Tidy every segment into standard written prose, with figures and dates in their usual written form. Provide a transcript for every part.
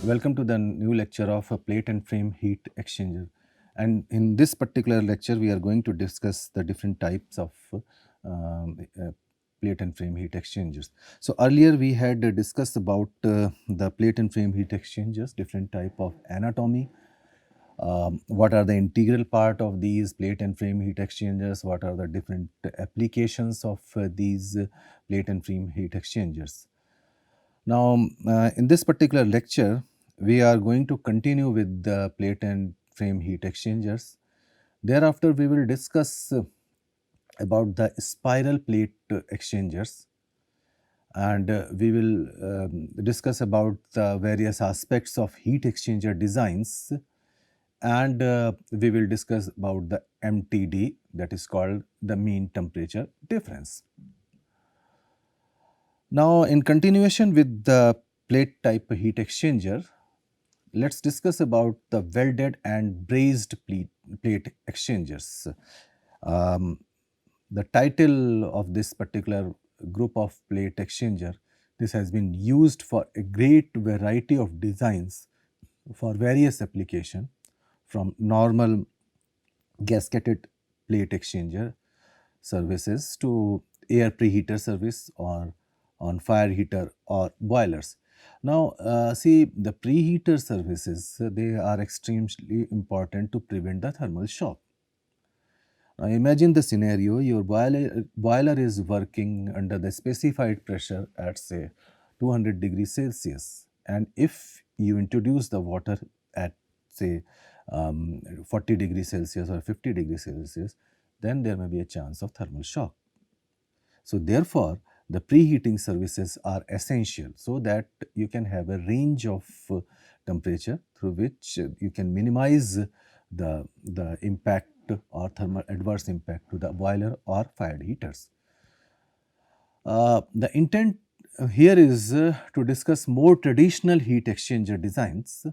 Welcome to the new lecture of a plate and frame heat exchanger. And in this particular lecture, we are going to discuss the different types of plate and frame heat exchangers. So earlier we had discussed about the plate and frame heat exchangers, different type of anatomy, what are the integral part of these plate and frame heat exchangers, what are the different applications of these plate and frame heat exchangers. Now, in this particular lecture, we are going to continue with the plate and frame heat exchangers. Thereafter, we will discuss about the spiral plate exchangers, and we will discuss about the various aspects of heat exchanger designs, and we will discuss about the MTD, that is called the mean temperature difference. Now, in continuation with the plate type heat exchanger, let's discuss about the welded and brazed plate exchangers. Um, the title of this particular group of plate exchanger, this has been used for a great variety of designs for various application, from normal gasketed plate exchanger services to air preheater service or on fire heater or boilers. Now, see, the preheater services, they are extremely important to prevent the thermal shock. Now, imagine the scenario, your boiler is working under the specified pressure at say 200 degrees Celsius, and if you introduce the water at say 40 degrees Celsius or 50 degrees Celsius, then there may be a chance of thermal shock. So therefore, the preheating services are essential so that you can have a range of temperature through which you can minimize the impact or thermal adverse impact to the boiler or fired heaters. The intent here is to discuss more traditional heat exchanger designs,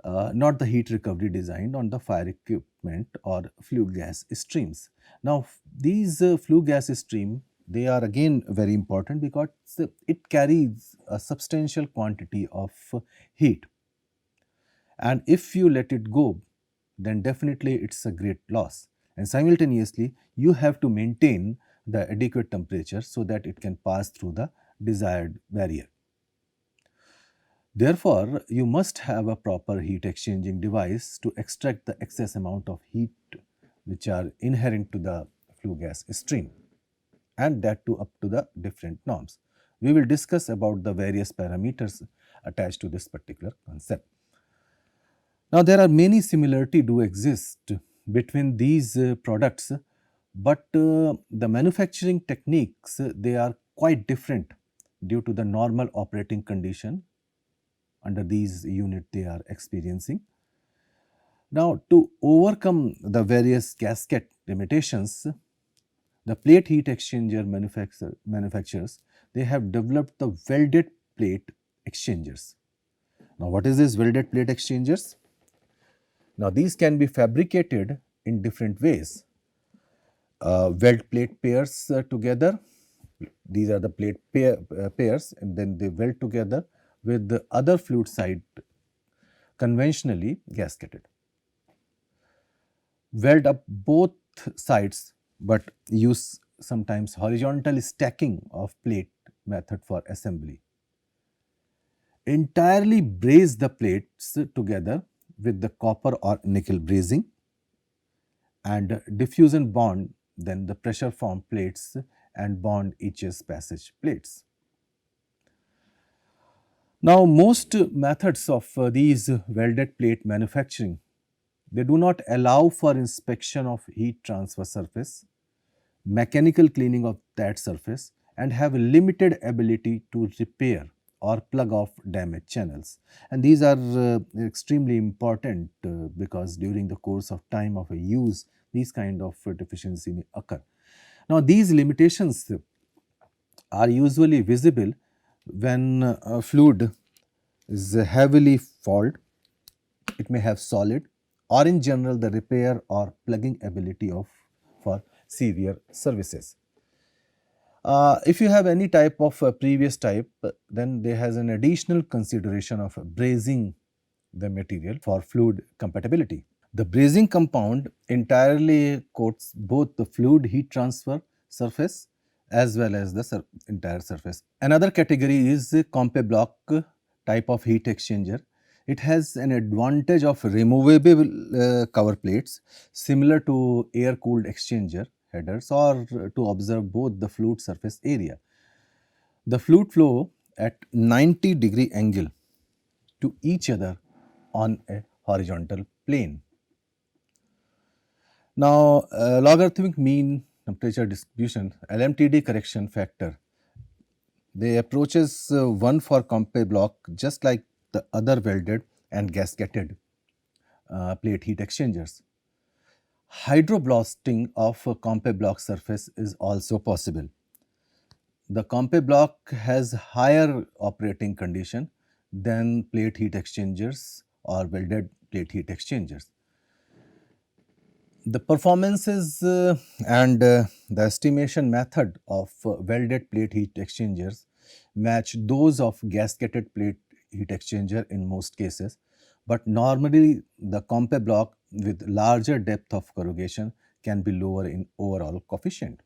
not the heat recovery design on the fire equipment or flue gas streams. Now, these flue gas stream, they are again very important because it carries a substantial quantity of heat, and if you let it go, then definitely it's a great loss, and simultaneously you have to maintain the adequate temperature so that it can pass through the desired barrier. Therefore, you must have a proper heat exchanging device to extract the excess amount of heat which are inherent to the flue gas stream, and that too up to the different norms. We will discuss about the various parameters attached to this particular concept. Now, there are many similarity do exist between these products, but the manufacturing techniques, they are quite different due to the normal operating condition under these unit they are experiencing. Now, to overcome the various gasket limitations, the plate heat exchanger manufacturers, they have developed the welded plate exchangers. Now, what is this welded plate exchangers? Now, these can be fabricated in different ways. Weld plate pairs together. These are the plate pairs, and then they weld together with the other fluid side conventionally gasketed. Weld up both sides, but use sometimes horizontal stacking of plate method for assembly. Entirely braze the plates together with the copper or nickel brazing, and diffusion bond then the pressure form plates and bond each's passage plates. Now, most methods of these welded plate manufacturing, they do not allow for inspection of heat transfer surface, mechanical cleaning of that surface, and have a limited ability to repair or plug off damaged channels. And these are extremely important because during the course of time of a use, these kind of deficiency may occur. Now, these limitations are usually visible when fluid is heavily fouled, it may have solid, or in general the repair or plugging ability of for severe services. If you have any type of previous type, then there has an additional consideration of brazing the material for fluid compatibility. The brazing compound entirely coats both the fluid heat transfer surface as well as the entire surface. Another category is the compe block type of heat exchanger. It has an advantage of removable cover plates similar to air cooled exchanger headers or to observe both the fluid surface area. The fluid flow at 90-degree angle to each other on a horizontal plane. Now, logarithmic mean temperature distribution, LMTD correction factor, the approaches one for compe block just like the other welded and gasketed plate heat exchangers. Hydroblasting of a compe block surface is also possible. The compe block has higher operating condition than plate heat exchangers or welded plate heat exchangers. The performances and the estimation method of welded plate heat exchangers match those of gasketed plate heat exchanger in most cases, but normally the compe block with larger depth of corrugation can be lower in overall coefficient.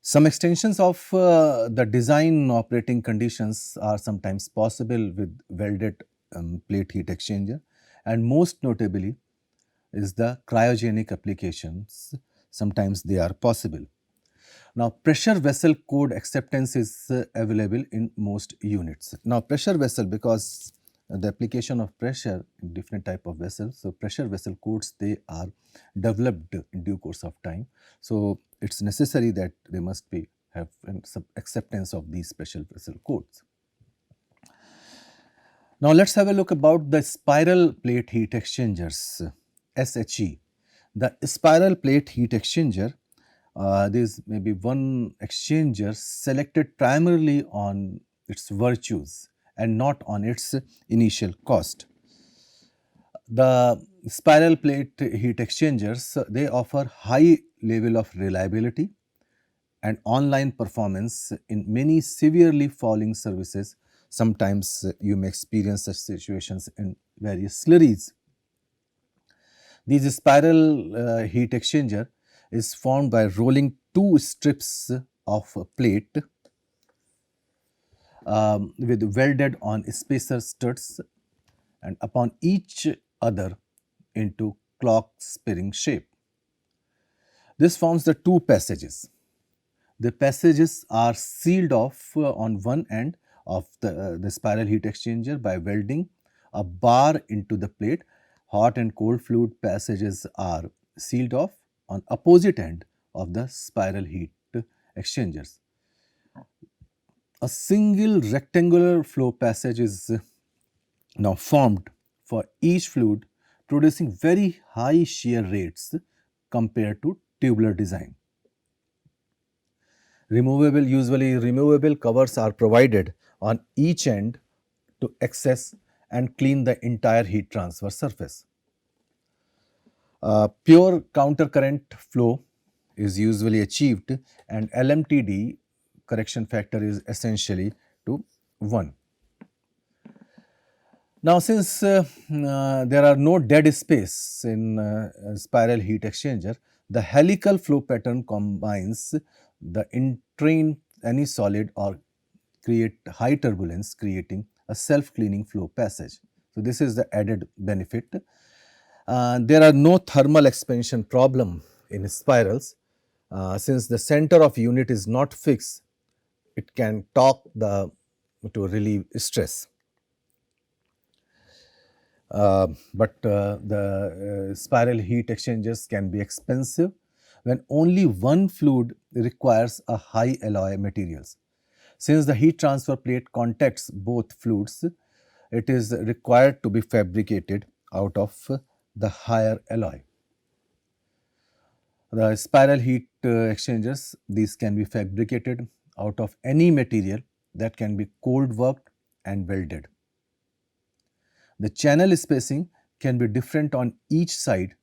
Some extensions of the design operating conditions are sometimes possible with welded plate heat exchanger, and most notably is the cryogenic applications. Sometimes they are possible. Now, pressure vessel code acceptance is available in most units. Now, pressure vessel, because the application of pressure in different type of vessels, so pressure vessel codes, they are developed in due course of time. So, it's necessary that they must be have some acceptance of these special vessel codes. Now, let's have a look about the spiral plate heat exchangers, SHE. The spiral plate heat exchanger, there is maybe one exchanger selected primarily on its virtues and not on its initial cost. The spiral plate heat exchangers, they offer high level of reliability and online performance in many severely falling services. Sometimes you may experience such situations in various slurries. These spiral heat exchanger is formed by rolling two strips of a plate with welded on spacer studs and upon each other into clock spring shape. This forms the two passages. The passages are sealed off on one end of the spiral heat exchanger by welding a bar into the plate. Hot and cold fluid passages are sealed off on opposite end of the spiral heat exchangers. A single rectangular flow passage is now formed for each fluid, producing very high shear rates compared to tubular design. Usually removable covers are provided on each end to access and clean the entire heat transfer surface. Pure countercurrent flow is usually achieved and LMTD correction factor is essentially to 1. Now, since there are no dead space in spiral heat exchanger, the helical flow pattern combines the entrain any solid or create high turbulence, creating a self-cleaning flow passage. So, this is the added benefit. There are no thermal expansion problem in spirals. Since the center of unit is not fixed, it can torque to relieve stress. But the spiral heat exchangers can be expensive when only one fluid requires a high alloy materials. Since the heat transfer plate contacts both fluids, it is required to be fabricated out of the higher alloy. The spiral heat exchangers, these can be fabricated out of any material that can be cold worked and welded. The channel spacing can be different on each side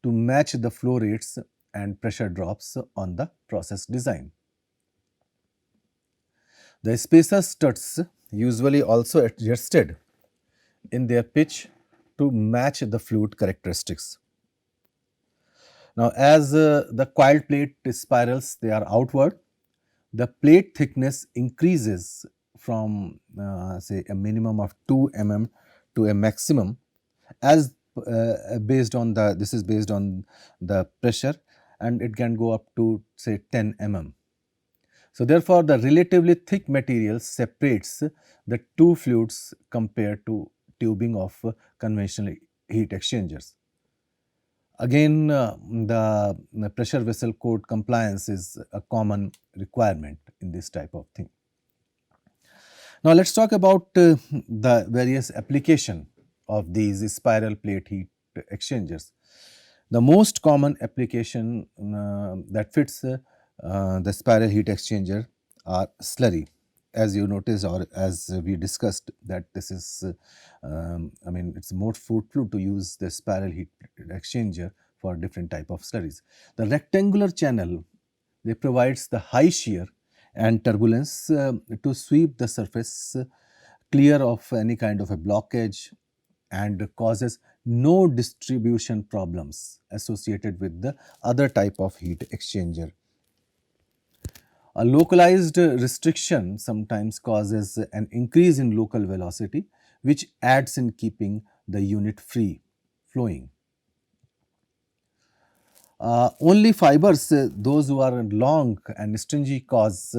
to match the flow rates and pressure drops on the process design. The spacer studs usually also adjusted in their pitch to match the fluid characteristics. Now, as the coiled plate spirals, they are outward, the plate thickness increases from say a minimum of 2 mm to a maximum as based on the this is based on the pressure, and it can go up to say 10 mm. So therefore, the relatively thick material separates the two fluids compared to tubing of conventional heat exchangers. Again, the pressure vessel code compliance is a common requirement in this type of thing. Now let's talk about the various application of these spiral plate heat exchangers. The most common application that fits the spiral heat exchanger are slurry. As you noticed or as we discussed that this is, I mean it's more fruitful to use the spiral heat exchanger for different type of slurries. The rectangular channel, they provides the high shear and turbulence to sweep the surface clear of any kind of a blockage and causes no distribution problems associated with the other type of heat exchanger. A localized restriction sometimes causes an increase in local velocity, which adds in keeping the unit free flowing. Only fibers, those who are long and stringy, cause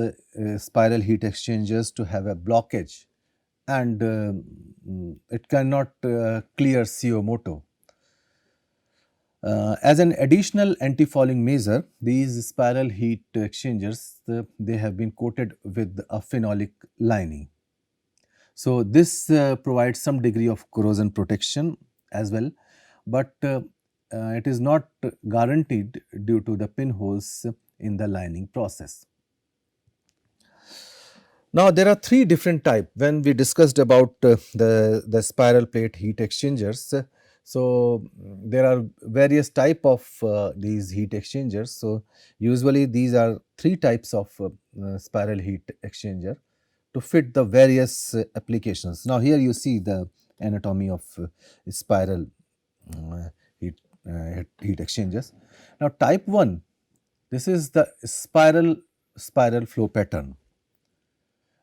spiral heat exchangers to have a blockage, and it cannot clear CO moto. As an additional anti-fouling measure, these spiral heat exchangers, they have been coated with a phenolic lining. So this provides some degree of corrosion protection as well, but it is not guaranteed due to the pinholes in the lining process. Now there are three different types when we discussed about the spiral plate heat exchangers. So there are various type of these heat exchangers. So usually these are three types of spiral heat exchanger to fit the various applications. Now here you see the anatomy of spiral heat, heat exchangers. Now type 1, this is the spiral flow pattern.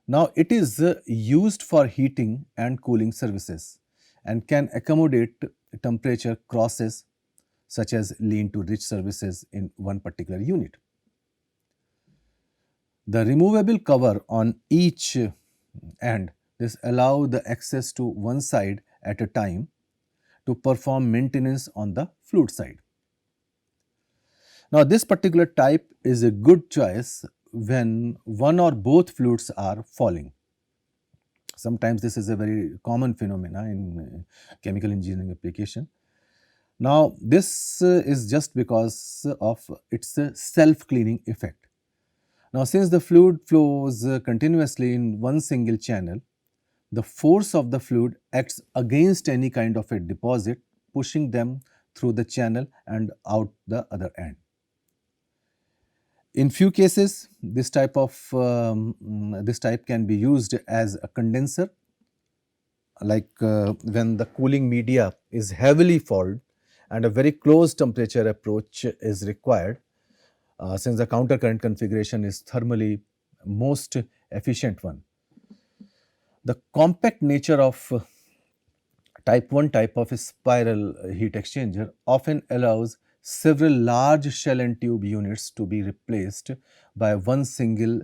Now it is used for heating and cooling services and can accommodate temperature crosses such as lean to rich services in one particular unit. The removable cover on each end, this allow the access to one side at a time to perform maintenance on the fluid side. Now this particular type is a good choice when one or both fluids are falling. Sometimes this is a very common phenomena in chemical engineering application. Now this is just because of its self-cleaning effect. Now since the fluid flows continuously in one single channel, the force of the fluid acts against any kind of a deposit, pushing them through the channel and out the other end. In few cases, this type can be used as a condenser, like when the cooling media is heavily fouled and a very close temperature approach is required, since the counter current configuration is thermally most efficient one. The compact nature of type 1 type of spiral heat exchanger often allows several large shell and tube units to be replaced by one single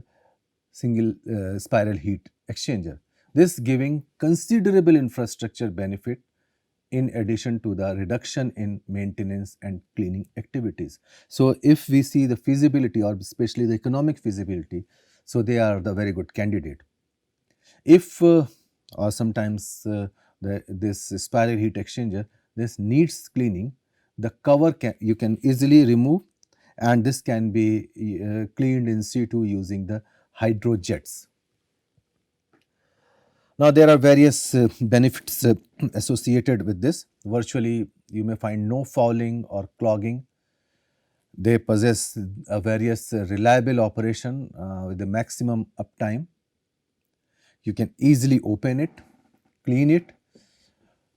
spiral heat exchanger. This giving considerable infrastructure benefit in addition to the reduction in maintenance and cleaning activities. So if we see the feasibility or especially the economic feasibility, so they are the very good candidate. If or sometimes this spiral heat exchanger, this needs cleaning, the cover you can easily remove, and this can be cleaned in situ using the hydrojets. Now there are various benefits associated with this. Virtually you may find no fouling or clogging, They possess a various reliable operation with the maximum uptime. You can easily open it, clean it.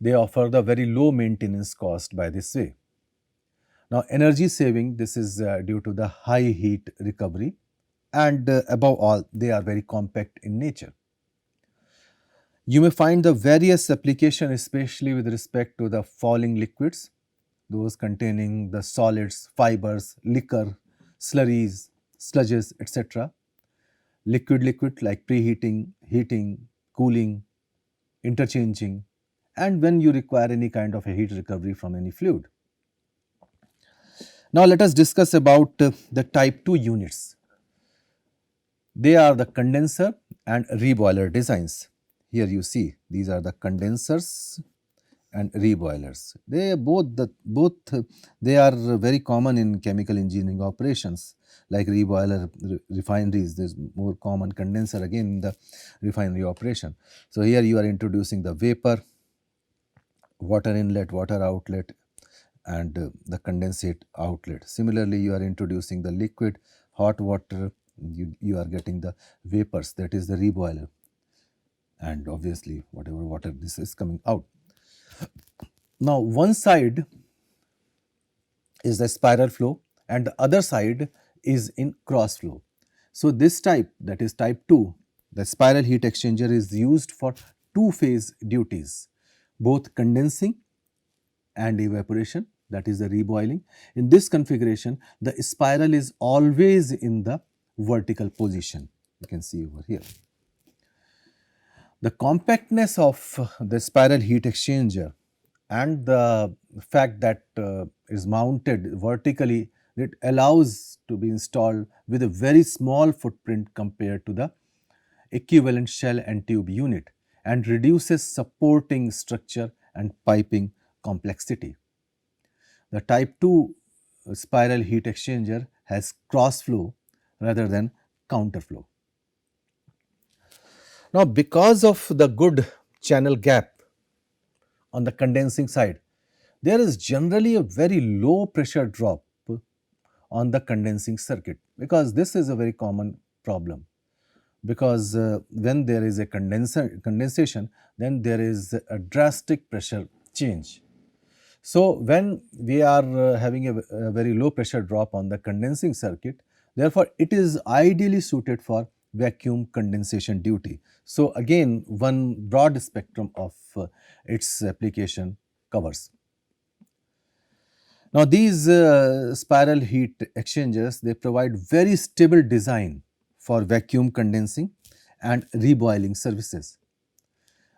They offer the very low maintenance cost by this way. Now, energy saving, this is due to the high heat recovery, and above all, they are very compact in nature. You may find the various application, especially with respect to the falling liquids, those containing the solids, fibers, liquor, slurries, sludges, etc. Liquid like preheating, heating, cooling, interchanging, and when you require any kind of a heat recovery from any fluid. Now let us discuss about the type 2 units. They are the condenser and reboiler designs. Here you see these are the condensers and reboilers. They are very common in chemical engineering operations like reboiler refineries. There's more common condenser again in the refinery operation. So here you are introducing the vapor, water inlet, water outlet, and the condensate outlet. Similarly, you are introducing the liquid, hot water, you are getting the vapors, that is the reboiler, and obviously whatever water this is coming out. Now, one side is the spiral flow and the other side is in cross flow. So, this type, that is type 2, the spiral heat exchanger is used for two phase duties, both condensing and evaporation, that is the reboiling. In this configuration, the spiral is always in the vertical position. You can see over here. The compactness of the spiral heat exchanger and the fact that is mounted vertically, it allows to be installed with a very small footprint compared to the equivalent shell and tube unit, and reduces supporting structure and piping complexity. The type 2 spiral heat exchanger has cross flow rather than counter flow. Now, because of the good channel gap on the condensing side, there is generally a very low pressure drop on the condensing circuit, because this is a very common problem. Because when there is a condensation, then there is a drastic pressure change. So, when we are having a very low pressure drop on the condensing circuit, therefore, it is ideally suited for vacuum condensation duty. So, again one broad spectrum of its application covers. Now, these spiral heat exchangers, they provide very stable design for vacuum condensing and reboiling services.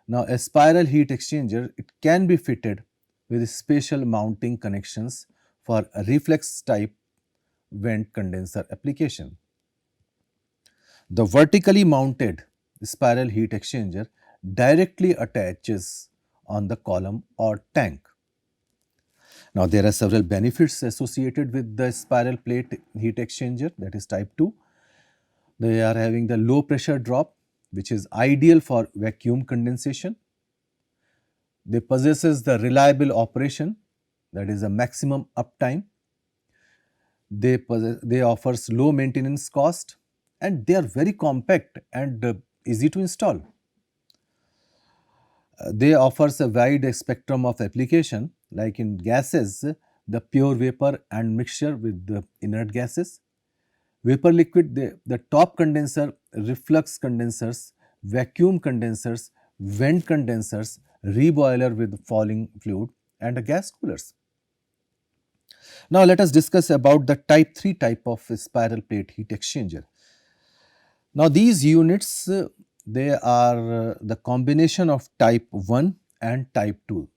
Now, a spiral heat exchanger, it can be fitted with special mounting connections for a reflex type vent condenser application. The vertically mounted spiral heat exchanger directly attaches on the column or tank. Now, there are several benefits associated with the spiral plate heat exchanger, that is type 2. They are having the low pressure drop, which is ideal for vacuum condensation. They possesses the reliable operation, that is a maximum uptime. They offers low maintenance cost, and they are very compact and easy to install. They offers a wide spectrum of application, like in gases, the pure vapor and mixture with the inert gases. Vapor liquid, the top condenser, reflux condensers, vacuum condensers, vent condensers, reboiler with falling fluid, and the gas coolers. Now let us discuss about the type 3 type of spiral plate heat exchanger. Now these units, they are the combination of type 1 and type 2,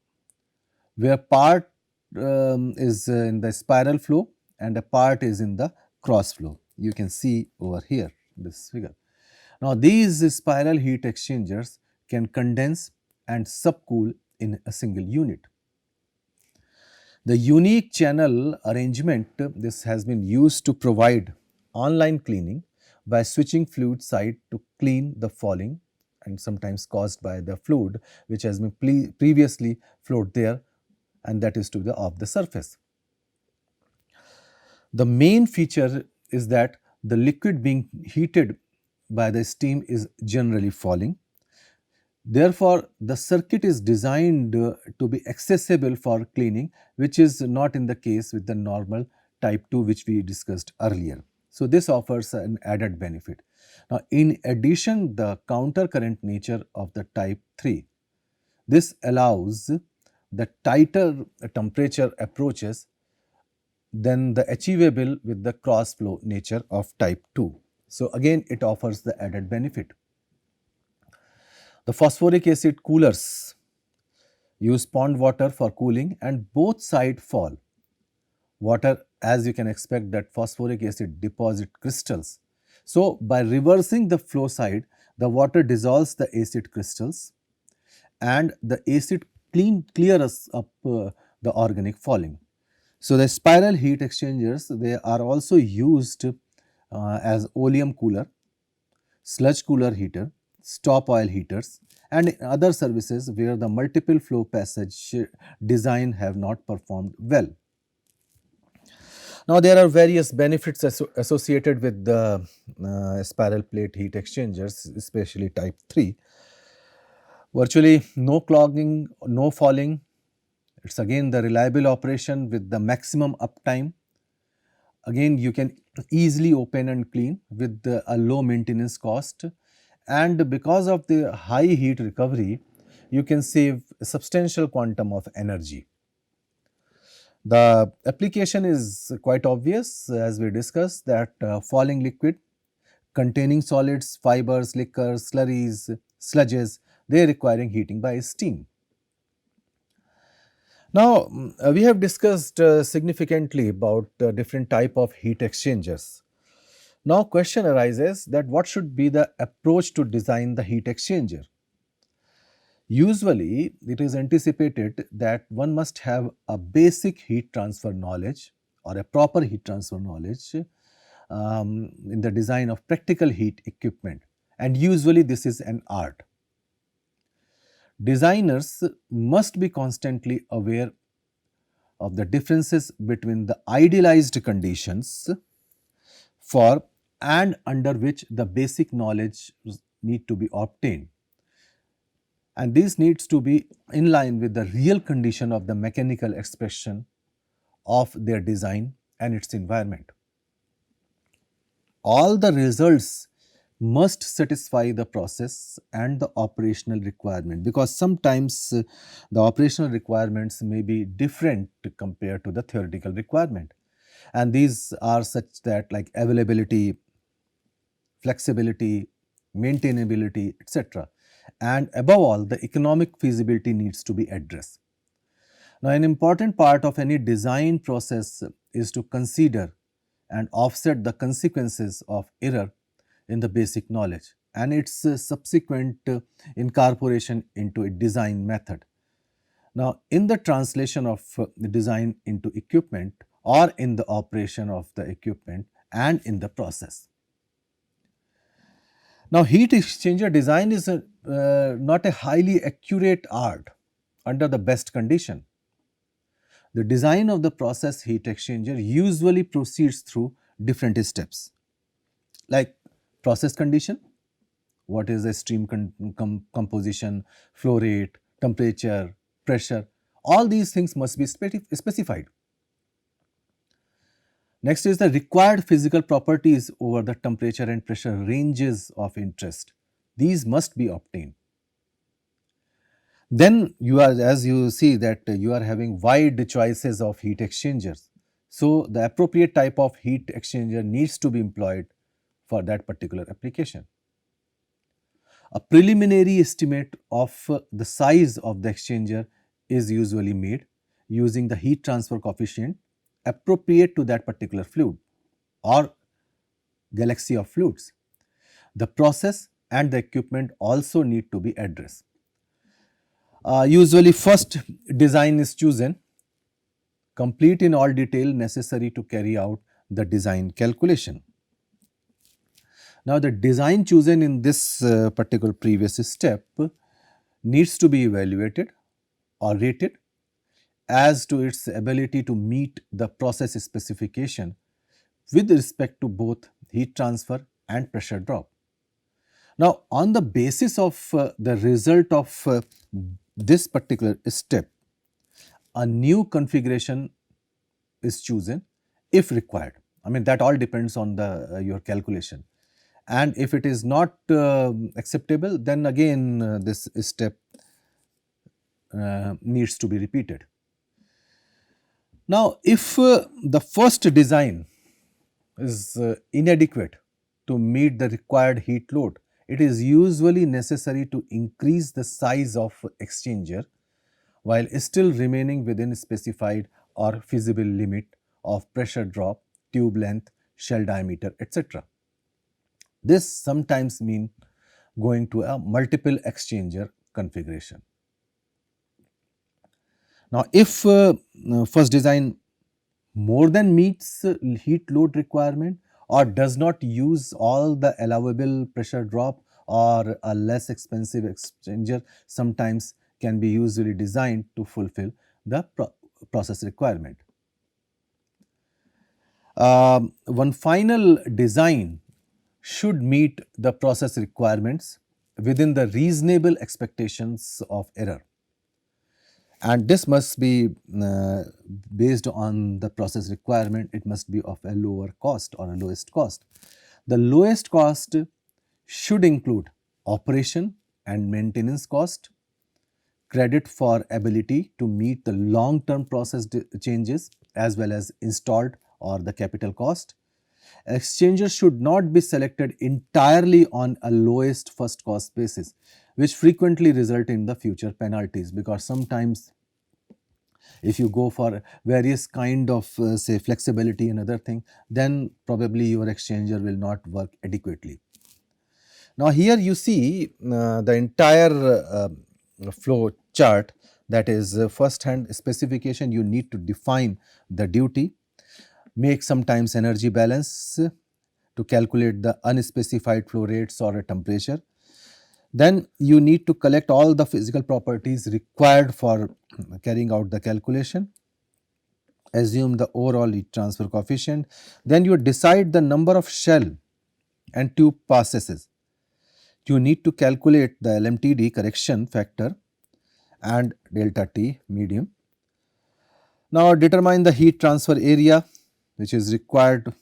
where part is in the spiral flow and a part is in the cross flow. You can see over here this figure. Now these spiral heat exchangers can condense and subcool in a single unit. The unique channel arrangement, this has been used to provide online cleaning by switching fluid side to clean the falling and sometimes caused by the fluid which has been previously flowed there, and that is to the of the surface. The main feature is that the liquid being heated by the steam is generally falling. Therefore, the circuit is designed to be accessible for cleaning, which is not in the case with the normal type 2 which we discussed earlier. So, this offers an added benefit. Now, in addition, the counter current nature of the type 3, this allows the tighter temperature approaches than the achievable with the cross flow nature of type 2. So, again it offers the added benefit. The phosphoric acid coolers use pond water for cooling and both sides fall. Water, as you can expect, that phosphoric acid deposit crystals. So, by reversing the flow side, the water dissolves the acid crystals and the acid clears up the organic falling. So, the spiral heat exchangers, they are also used as oleum cooler, sludge cooler heater, stop oil heaters and other services where the multiple flow passage design have not performed well. Now, there are various benefits associated with the spiral plate heat exchangers, especially type 3. Virtually no clogging, no falling. It's again the reliable operation with the maximum uptime. Again, you can easily open and clean with a low maintenance cost, and because of the high heat recovery, you can save a substantial quantum of energy. The application is quite obvious as we discussed that falling liquid containing solids, fibers, liquors, slurries, sludges, they are requiring heating by steam. Now, we have discussed significantly about different type of heat exchangers. Now, question arises that what should be the approach to design the heat exchanger? Usually, it is anticipated that one must have a basic heat transfer knowledge or a proper heat transfer knowledge in the design of practical heat equipment, and usually this is an art. Designers must be constantly aware of the differences between the idealized conditions for and under which the basic knowledge need to be obtained, and this needs to be in line with the real condition of the mechanical expression of their design and its environment. All the results must satisfy the process and the operational requirement, because sometimes the operational requirements may be different compared to the theoretical requirement, and these are such that like availability, flexibility, maintainability, etc. And above all, the economic feasibility needs to be addressed. Now, an important part of any design process is to consider and offset the consequences of error in the basic knowledge and its subsequent incorporation into a design method. Now, in the translation of the design into equipment or in the operation of the equipment and in the process. Now, heat exchanger design is not a highly accurate art under the best condition. The design of the process heat exchanger usually proceeds through different steps like process condition, what is the stream composition, flow rate, temperature, pressure, all these things must be specified. Next is the required physical properties over the temperature and pressure ranges of interest. These must be obtained. Then you are, as you see that you are having wide choices of heat exchangers. So, the appropriate type of heat exchanger needs to be employed for that particular application. A preliminary estimate of the size of the exchanger is usually made using the heat transfer coefficient appropriate to that particular fluid or galaxy of fluids. The process and the equipment also need to be addressed. Usually first design is chosen, complete in all detail necessary to carry out the design calculation. Now, the design chosen in this particular previous step needs to be evaluated or rated as to its ability to meet the process specification with respect to both heat transfer and pressure drop. Now, on the basis of the result of this particular step, a new configuration is chosen if required. I mean, that all depends on the your calculation. And if it is not acceptable, then again this step needs to be repeated. Now, if the first design is inadequate to meet the required heat load, it is usually necessary to increase the size of exchanger while still remaining within specified or feasible limit of pressure drop, tube length, shell diameter, etc. This sometimes means going to a multiple exchanger configuration. Now, if first design more than meets heat load requirement or does not use all the allowable pressure drop, or a less expensive exchanger sometimes can be usually designed to fulfill the process requirement. One final design should meet the process requirements within the reasonable expectations of error, and this must be based on the process requirement. It must be of a lower cost or a lowest cost. The lowest cost should include operation and maintenance cost, credit for ability to meet the long-term process changes, as well as installed or the capital cost. Exchangers should not be selected entirely on a lowest first cost basis, which frequently result in the future penalties, because sometimes if you go for various kind of say flexibility and other thing, then probably your exchanger will not work adequately. Now here you see the entire flow chart, that is first hand specification. You need to define the duty, make sometimes energy balance to calculate the unspecified flow rates or a temperature. Then you need to collect all the physical properties required for carrying out the calculation. Assume the overall heat transfer coefficient. Then you decide the number of shell and tube passes. You need to calculate the LMTD correction factor and delta T medium. Now determine the heat transfer area which is required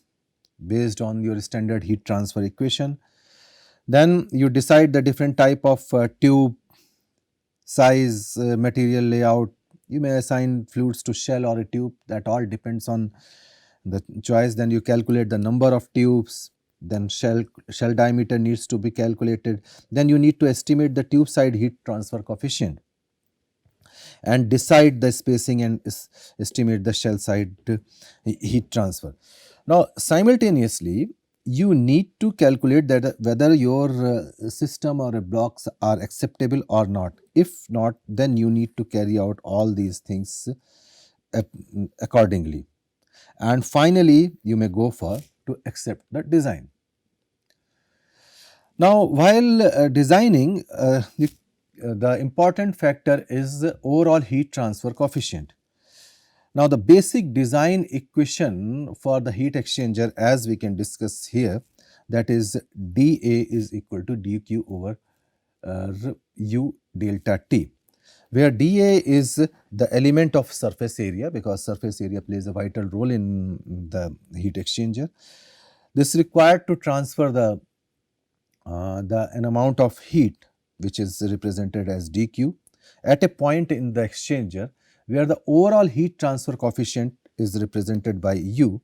based on your standard heat transfer equation. Then you decide the different type of tube size, material layout. You may assign fluids to shell or a tube, that all depends on the choice. Then you calculate the number of tubes, then shell diameter needs to be calculated. Then you need to estimate the tube side heat transfer coefficient and decide the spacing and estimate the shell side heat transfer. Now simultaneously you need to calculate that whether your system or blocks are acceptable or not. If not, then you need to carry out all these things accordingly. And finally you may go for to accept the design. Now while designing, the important factor is the overall heat transfer coefficient. Now the basic design equation for the heat exchanger, as we can discuss here, that is dA is equal to dQ over U delta T, where dA is the element of surface area, because surface area plays a vital role in the heat exchanger. This required to transfer an amount of heat which is represented as dQ at a point in the exchanger where the overall heat transfer coefficient is represented by U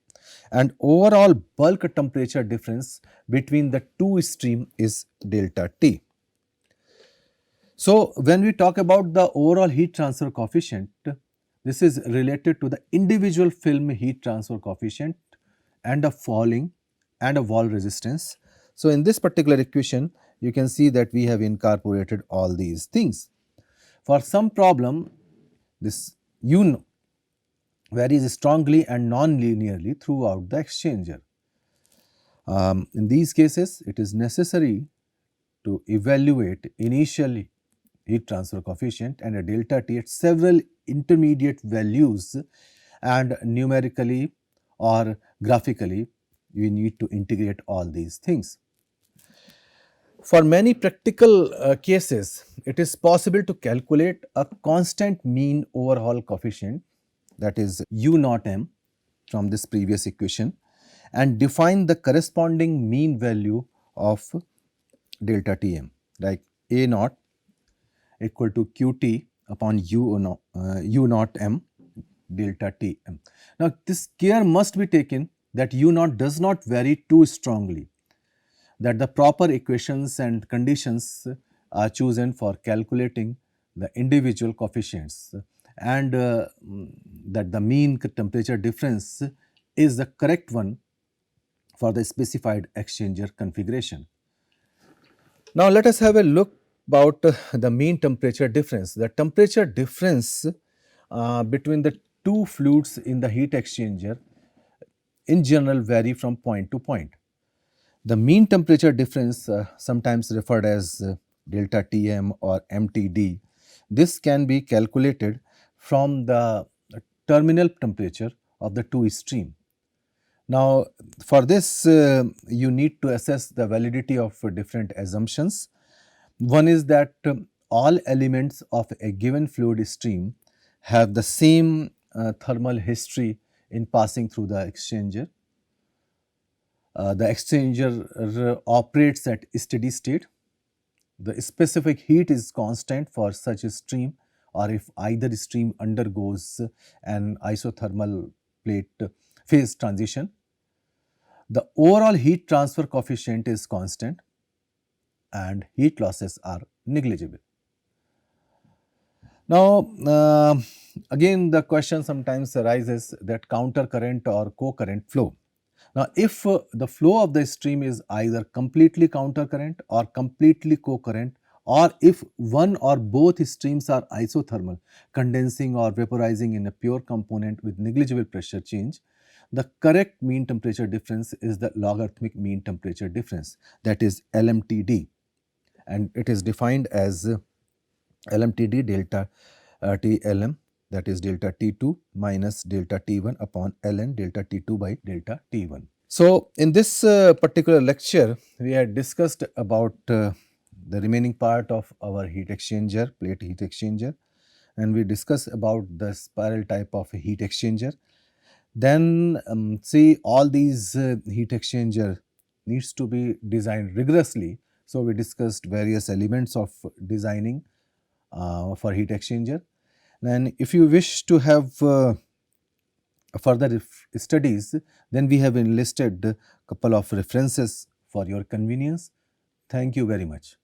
and overall bulk temperature difference between the two stream is delta T. So when we talk about the overall heat transfer coefficient, this is related to the individual film heat transfer coefficient and a falling and a wall resistance. So in this particular equation you can see that we have incorporated all these things. For some problem, this U varies strongly and non-linearly throughout the exchanger. In these cases, it is necessary to evaluate initial heat transfer coefficient and a delta T at several intermediate values and numerically or graphically you need to integrate all these things. For many practical cases, it is possible to calculate a constant mean overhaul coefficient, that is U naught m, from this previous equation, and define the corresponding mean value of delta Tm, like A naught equal to Qt upon U naught m delta Tm. Now, this care must be taken that U naught does not vary too strongly, that the proper equations and conditions are chosen for calculating the individual coefficients, and that the mean temperature difference is the correct one for the specified exchanger configuration. Now, let us have a look about the mean temperature difference. The temperature difference between the two fluids in the heat exchanger in general vary from point to point. The mean temperature difference, sometimes referred as delta Tm or MTD, this can be calculated from the terminal temperature of the two stream. Now, for this, you need to assess the validity of different assumptions. One is that all elements of a given fluid stream have the same thermal history in passing through the exchanger. The exchanger operates at steady state. The specific heat is constant for such a stream, or if either stream undergoes an isothermal plate phase transition. The overall heat transfer coefficient is constant and heat losses are negligible. Now, again the question sometimes arises that counter current or co-current flow. Now, if the flow of the stream is either completely counter current or completely co-current, or if one or both streams are isothermal, condensing or vaporizing in a pure component with negligible pressure change, the correct mean temperature difference is the logarithmic mean temperature difference, that is LMTD, and it is defined as LMTD delta TLM, that is delta T2 minus delta T1 upon ln delta T2 by delta T1. So, in this particular lecture, we had discussed about the remaining part of our heat exchanger, plate heat exchanger, and we discussed about the spiral type of heat exchanger. Then see, all these heat exchanger needs to be designed rigorously. So, we discussed various elements of designing for heat exchanger. Then if you wish to have further studies, then we have enlisted a couple of references for your convenience. Thank you very much.